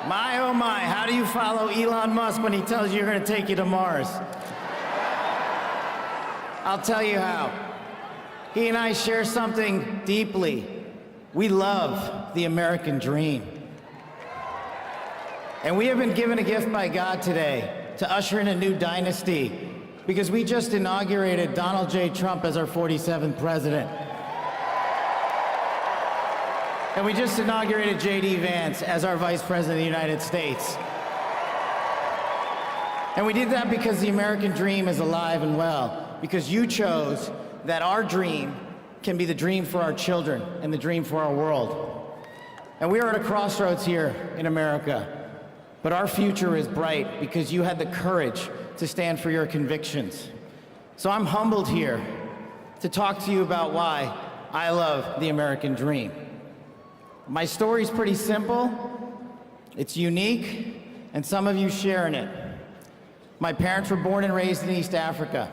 My, oh my, how do you follow Elon Musk when he tells you you're gonna take you to Mars? I'll tell you how. He and I share something deeply. We love the American dream. And we have been given a gift by God today to usher in a new dynasty because we just inaugurated Donald J. Trump as our 47th president. And we just inaugurated J.D. Vance as our Vice President of the United States. And we did that because the American dream is alive and well, because you chose that our dream can be the dream for our children and the dream for our world. And we are at a crossroads here in America, but our future is bright because you had the courage to stand for your convictions. So I'm humbled here to talk to you about why I love the American dream. My story's pretty simple, it's unique, and some of you share in it. My parents were born and raised in East Africa.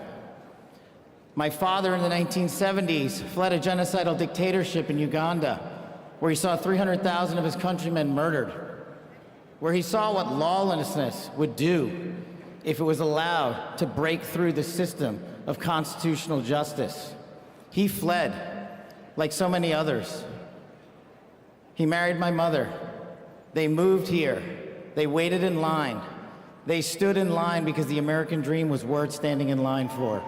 My father in the 1970s fled a genocidal dictatorship in Uganda, where he saw 300,000 of his countrymen murdered, where he saw what lawlessness would do if it was allowed to break through the system of constitutional justice. He fled, like so many others. He married my mother. They moved here. They waited in line. They stood in line because the American dream was worth standing in line for.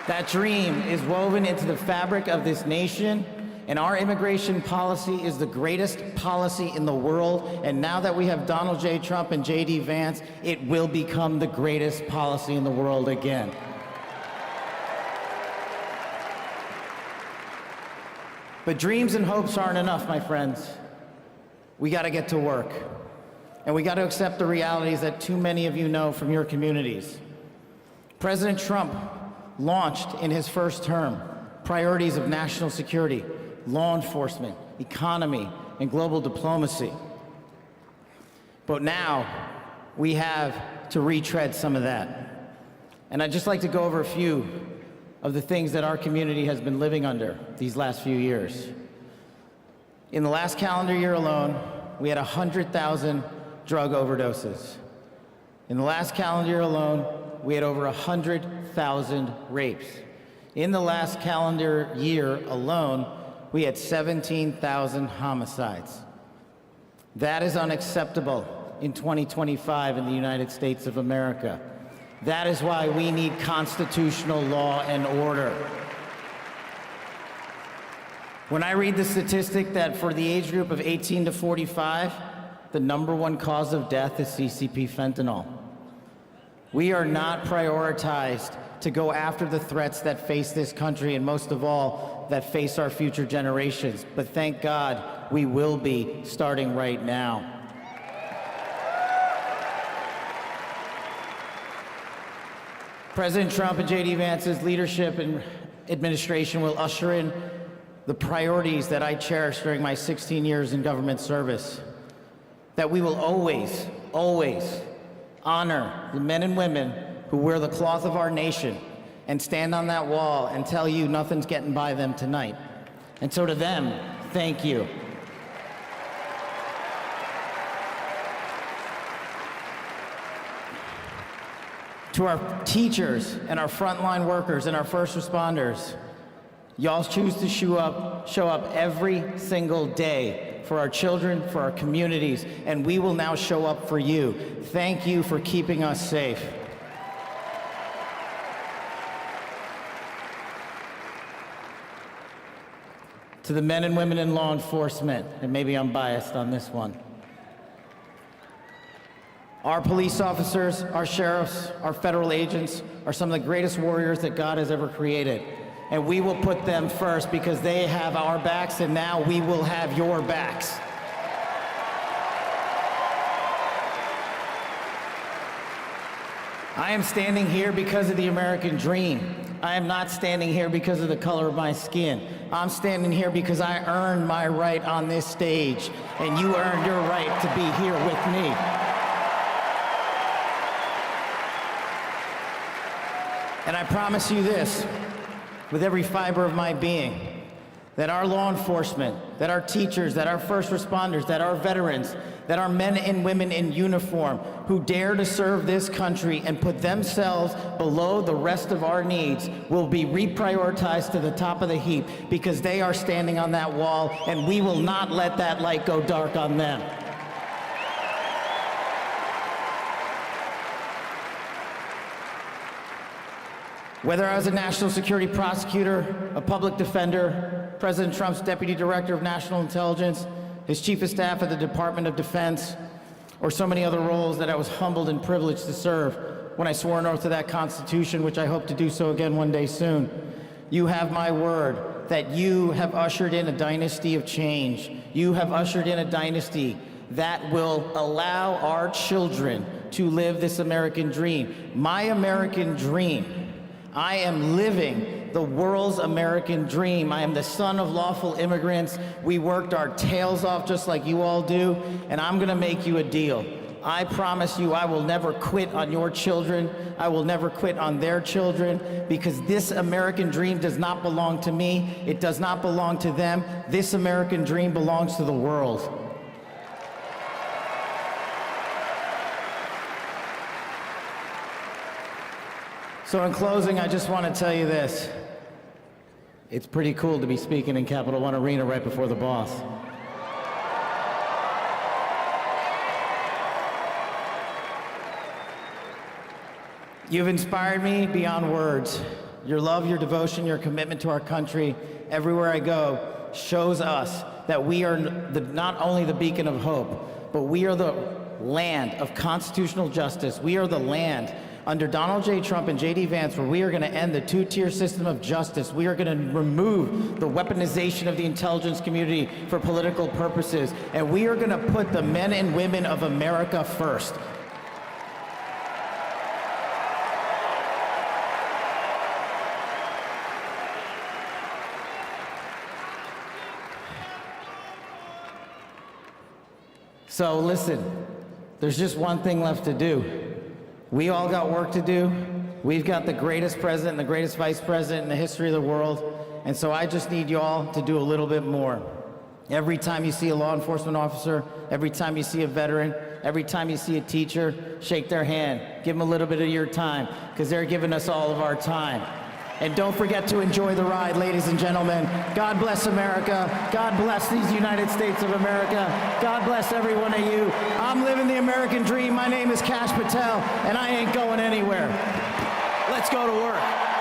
That dream is woven into the fabric of this nation, and our immigration policy is the greatest policy in the world. And now that we have Donald J. Trump and J.D. Vance, it will become the greatest policy in the world again. But dreams and hopes aren't enough, my friends. We gotta get to work. And we gotta accept the realities that too many of you know from your communities. President Trump launched in his first term priorities of national security, law enforcement, economy, and global diplomacy. But now, we have to retread some of that. And I'd just like to go over a few of the things that our community has been living under these last few years. In the last calendar year alone, we had 100,000 drug overdoses. In the last calendar year alone, we had over 100,000 rapes. In the last calendar year alone, we had 17,000 homicides. That is unacceptable in 2025 in the United States of America. That is why we need constitutional law and order. When I read the statistic that for the age group of 18 to 45, the #1 cause of death is CCP fentanyl. We are not prioritized to go after the threats that face this country, and most of all, that face our future generations. But thank God, we will be starting right now. President Trump and J.D. Vance's leadership and administration will usher in the priorities that I cherished during my 16 years in government service. That we will always, always honor the men and women who wear the cloth of our nation and stand on that wall and tell you nothing's getting by them tonight. And so to them, thank you. To our teachers and our frontline workers and our first responders, y'all choose to show up every single day for our children, for our communities, and we will now show up for you. Thank you for keeping us safe. To the men and women in law enforcement, and maybe I'm biased on this one, our police officers, our sheriffs, our federal agents are some of the greatest warriors that God has ever created. And we will put them first because they have our backs, and now we will have your backs. I am standing here because of the American dream. I am not standing here because of the color of my skin. I'm standing here because I earned my right on this stage, and you earned your right to be here with me. And I promise you this, with every fiber of my being, that our law enforcement, that our teachers, that our first responders, that our veterans, that our men and women in uniform who dare to serve this country and put themselves below the rest of our needs will be reprioritized to the top of the heap because they are standing on that wall, and we will not let that light go dark on them. Whether I was a national security prosecutor, a public defender, President Trump's deputy director of national intelligence, his chief of staff at the Department of Defense, or so many other roles that I was humbled and privileged to serve when I swore an oath to that Constitution, which I hope to do so again one day soon. You have my word that you have ushered in a dynasty of change. You have ushered in a dynasty that will allow our children to live this American dream. My American dream. I am living the world's American dream. I am the son of lawful immigrants. We worked our tails off just like you all do, and I'm gonna make you a deal. I promise you I will never quit on your children. I will never quit on their children, because this American dream does not belong to me. It does not belong to them. This American dream belongs to the world. So in closing, I just want to tell you this. It's pretty cool to be speaking in Capital One Arena right before the boss. You've inspired me beyond words. Your love, your devotion, your commitment to our country, everywhere I go, shows us that we are not only the beacon of hope, but we are the land of constitutional justice. We are the land under Donald J. Trump and J.D. Vance, where we are going to end the two-tier system of justice. We are going to remove the weaponization of the intelligence community for political purposes, and we are going to put the men and women of America first. So listen, there's just one thing left to do. We all got work to do. We've got the greatest president and the greatest vice president in the history of the world. And so I just need you all to do a little bit more. Every time you see a law enforcement officer, every time you see a veteran, every time you see a teacher, shake their hand. Give them a little bit of your time, because they're giving us all of our time. And don't forget to enjoy the ride, ladies and gentlemen. God bless America. God bless these United States of America. God bless every one of you. I'm living the American dream. My name is Kash Patel, and I ain't going anywhere. Let's go to work.